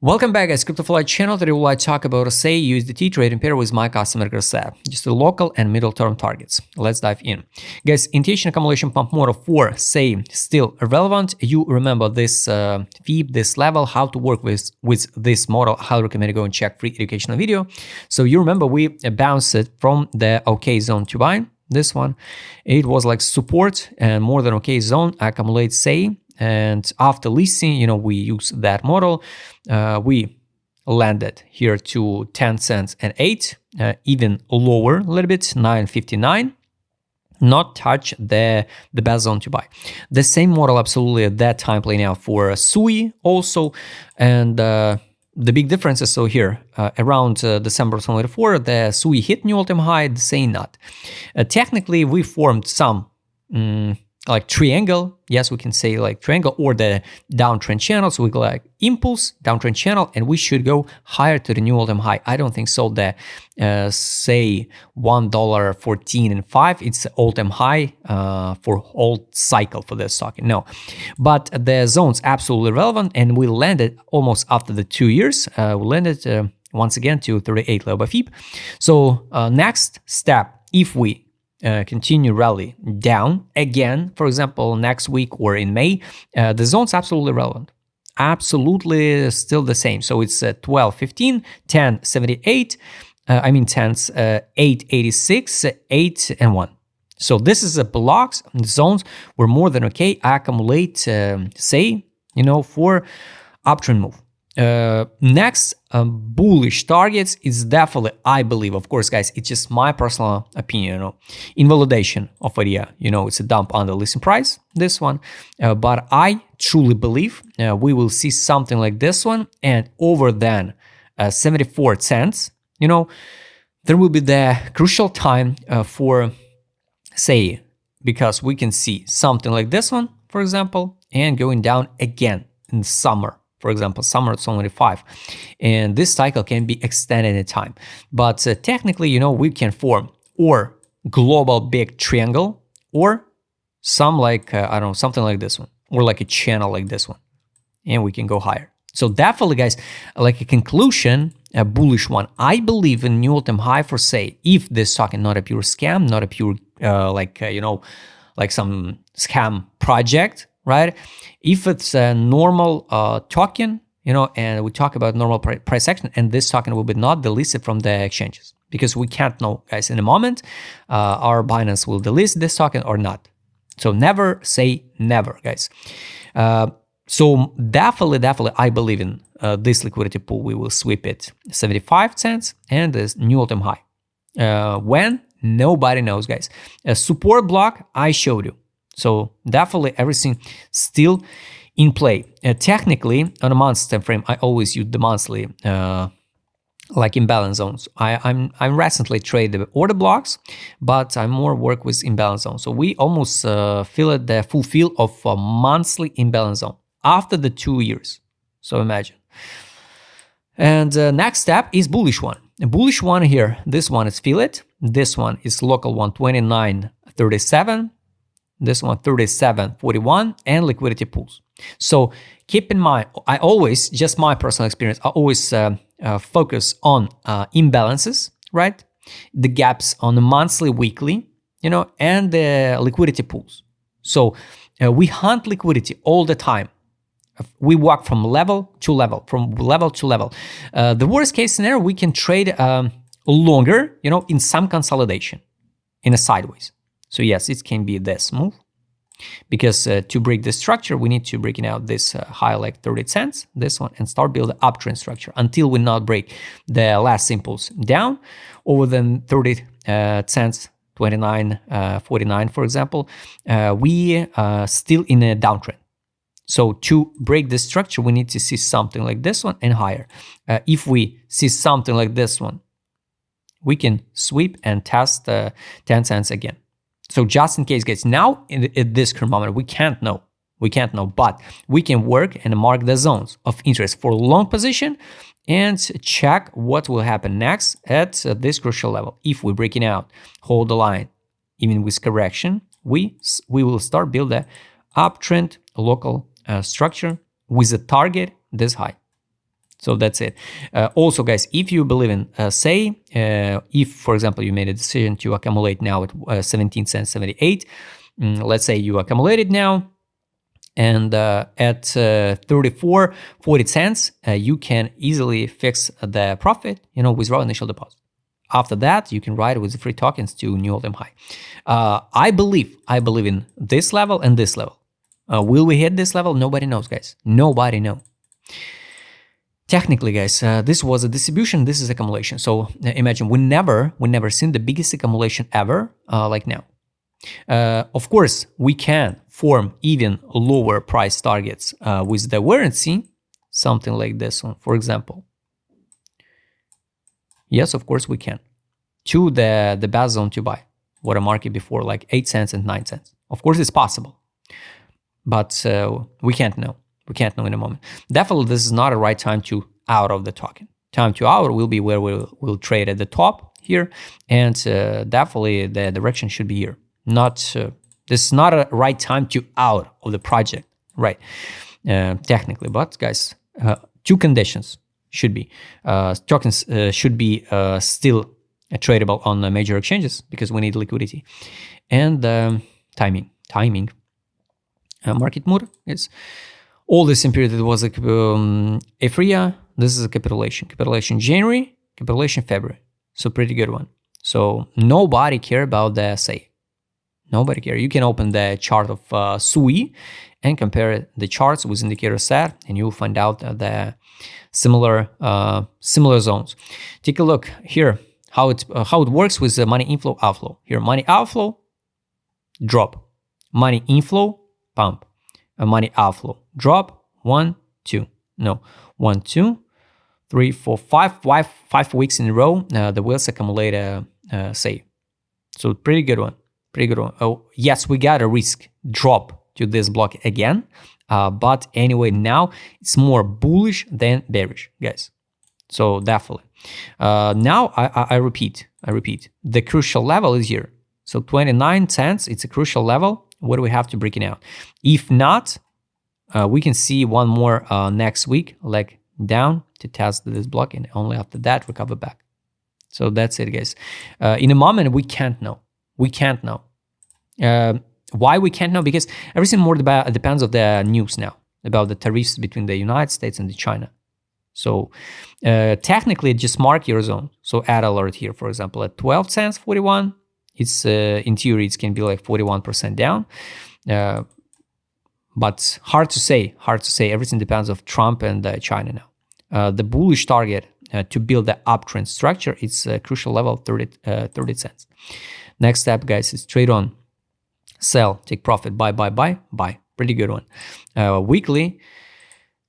Welcome back, guys. CryptoFly channel. Today we'll talk about SEI USDT trading pair with my customer Grasset. Just the local and middle term targets. Let's dive in. Guys, intention accumulation pump model for SEI still relevant. You remember this fee, this level, how to work with this model. I highly recommend you go and check free educational video. So you remember we bounced it from the OK zone to buy. This one, it was like support and more than OK zone accumulate SEI. And after listing, we use that model. We landed here to 10 cents and 8, even lower a little bit, 9.59. Not touch the best zone to buy. The same model absolutely at that time playing out for SUI also. And the big difference is so here around December 2024, the SUI hit new all-time high, the SEI not. Technically, we formed some like triangle, yes, we can say like triangle or the downtrend channel. So we go like impulse, downtrend channel, and we should go higher to the new all-time high. I don't think so. The say $1.14 and 5, it's all-time high for whole cycle for the stock. No, but the zone's absolutely relevant, and we landed almost after the 2 years. We landed once again to 38 level by FIB. So next step, if we continue rally down again, for example, next week or in May, the zone's absolutely relevant. Absolutely still the same. So it's 12.15, 10.78, 8.86, 8 and 1. So this is a blocks, zones were more than okay, accumulate, say, for uptrend move. Next bullish targets is definitely, I believe, of course, guys, it's just my personal opinion, invalidation of idea, it's a dump on the listing price, this one, but I truly believe we will see something like this one, and over than 74 cents, there will be the crucial time for SEI, because we can see something like this one, for example, and going down again in summer. For example, summer 2025, and this cycle can be extended in time. But technically, we can form or global big triangle or some like, something like this one, or like a channel like this one, and we can go higher. So definitely, guys, like a conclusion, a bullish one. I believe in new all-time high for SEI, if this stock is not a pure scam, not a pure, like some scam project, right? If it's a normal token, and we talk about normal price action, and this token will be not delisted from the exchanges, because we can't know, guys, in a moment, our Binance will delist this token or not. So never say never, guys. So definitely, I believe in this liquidity pool. We will sweep it 75 cents and this new all-time high. When? Nobody knows, guys. A support block, I showed you. So definitely everything still in play. Technically, on a month time frame, I always use the monthly like imbalance zones. I'm recently traded the order blocks, but I more work with imbalance zone. So we almost feel it the full feel of a monthly imbalance zone after the 2 years. So imagine. And next step is bullish one. A bullish one here. This one is feel it. This one is local one 29.37. This one 37.41, and liquidity pools. So keep in mind, I always, just my personal experience, I always focus on imbalances, right? The gaps on the monthly, weekly, and the liquidity pools. So we hunt liquidity all the time. We walk from level to level, The worst case scenario, we can trade longer, in some consolidation, in a sideways. So yes, it can be this move, because to break the structure, we need to break it out this high like 30 cents, this one, and start build the uptrend structure until we not break the last impulse down over than 30 cents, 29.49, for example. We still in a downtrend. So to break the structure, we need to see something like this one and higher. If we see something like this one, we can sweep and test 10 cents again. So just in case, guys, now at this current moment, we can't know, but we can work and mark the zones of interest for long position and check what will happen next at this crucial level. If we're breaking out, hold the line, even with correction, we will start build a uptrend local structure with a target this high. So that's it. Also, guys, if you believe in say, if, for example, you made a decision to accumulate now at 17 cents 78, let's say you accumulated now, and at 34 40 cents, you can easily fix the profit, withdraw initial deposit. After that, you can ride with the free tokens to new all-time high. I believe in this level and this level. Will we hit this level? Nobody knows, guys. Nobody knows. Technically, guys, this was a distribution, this is accumulation. So imagine we never seen the biggest accumulation ever like now. Of course, we can form even lower price targets with the warranty, something like this one, for example. Yes, of course we can. To the best zone to buy, what a market before, like 8 cents and 9 cents. Of course, it's possible, but we can't know. We can't know in a moment. Definitely, this is not a right time to out of the token. Time to out will be where we'll trade at the top here, and definitely the direction should be here. Not this is not a right time to out of the project, right? Technically, but guys, two conditions should be tokens should be still tradable on the major exchanges because we need liquidity, and timing. Market mood is. All this period it was like euphoria. This is a capitulation January, capitulation February. So pretty good one. So nobody care about the SEI. Nobody care. You can open the chart of SEI and compare the charts with indicator set, and you'll find out the similar zones. Take a look here how it works with the money inflow outflow. Here money outflow drop, money inflow pump. Money outflow drop 1 2 no 1 2 3 4 5 weeks in a row. The wheels accumulate SEI. So pretty good one. Oh yes, we got a risk drop to this block again, but anyway now it's more bullish than bearish, guys. So definitely now I repeat the crucial level is here. So 29 cents, it's a crucial level. What do we have to break it out? If not, we can see one more next week, leg down to test this block, and only after that recover back. So that's it, guys. In a moment, we can't know. Why we can't know? Because everything more depends on the news now about the tariffs between the United States and China. So technically, just mark your zone. So add alert here, for example, at 12 cents 41. It's in theory it can be like 41% down, but hard to say. Everything depends on Trump and China now. The bullish target to build the uptrend structure, it's a crucial level 30 cents. Next step, guys, is trade on, sell, take profit, buy. Pretty good one. Weekly,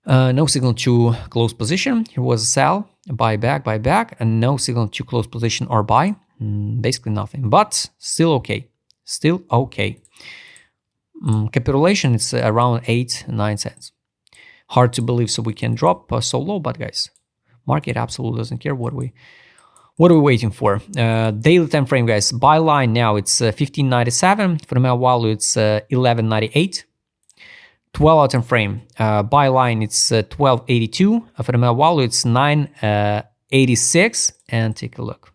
no signal to close position. Here was a sell, buy back, and no signal to close position or buy. Basically nothing, but still okay. Capitulation is around 8-9 cents. Hard to believe, so we can drop so low, but guys, market absolutely doesn't care. What are we waiting for? Daily time frame, guys. Buy line now it's 1597. For the value it's 1198. 12-hour time frame. Buy line it's 1282. For the value it's 986. And take a look.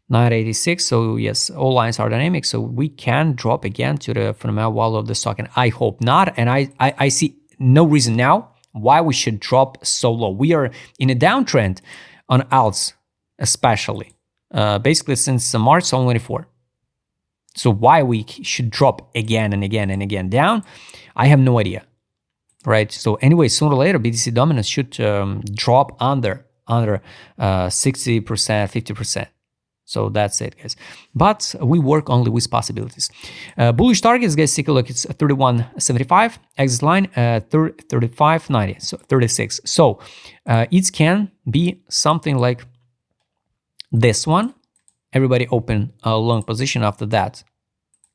986. So yes, all lines are dynamic. So we can drop again to the fundamental value of the stock, and I hope not. And I see no reason now why we should drop so low. We are in a downtrend on alts, especially basically since March 2024. So why we should drop again and again down, I have no idea, right? So anyway, sooner or later, BTC dominance should drop under 60%, 50%. So that's it, guys. But we work only with possibilities. Bullish targets, guys, take a look. It's 31.75. Exit line 35.90. So 36. So it can be something like this one. Everybody open a long position after that.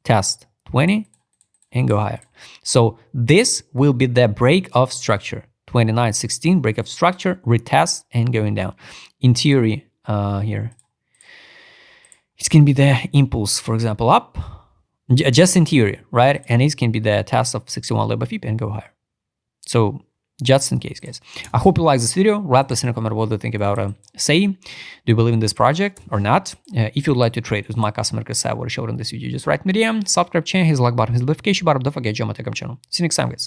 Test 20 and go higher. So this will be the break of structure. 29.16 break of structure, retest and going down. In theory, here. It can be the impulse, for example, up, just in theory, right? And it can be the test of 61 level FIP and go higher. So just in case, guys. I hope you like this video. Write us in a comment what do you think about SEI. Do you believe in this project or not? If you'd like to trade with my customer success, what I showed in this video, just write me DM, subscribe channel, hit the like button, hit the notification button. Don't forget, join my Telegram channel. See you next time, guys.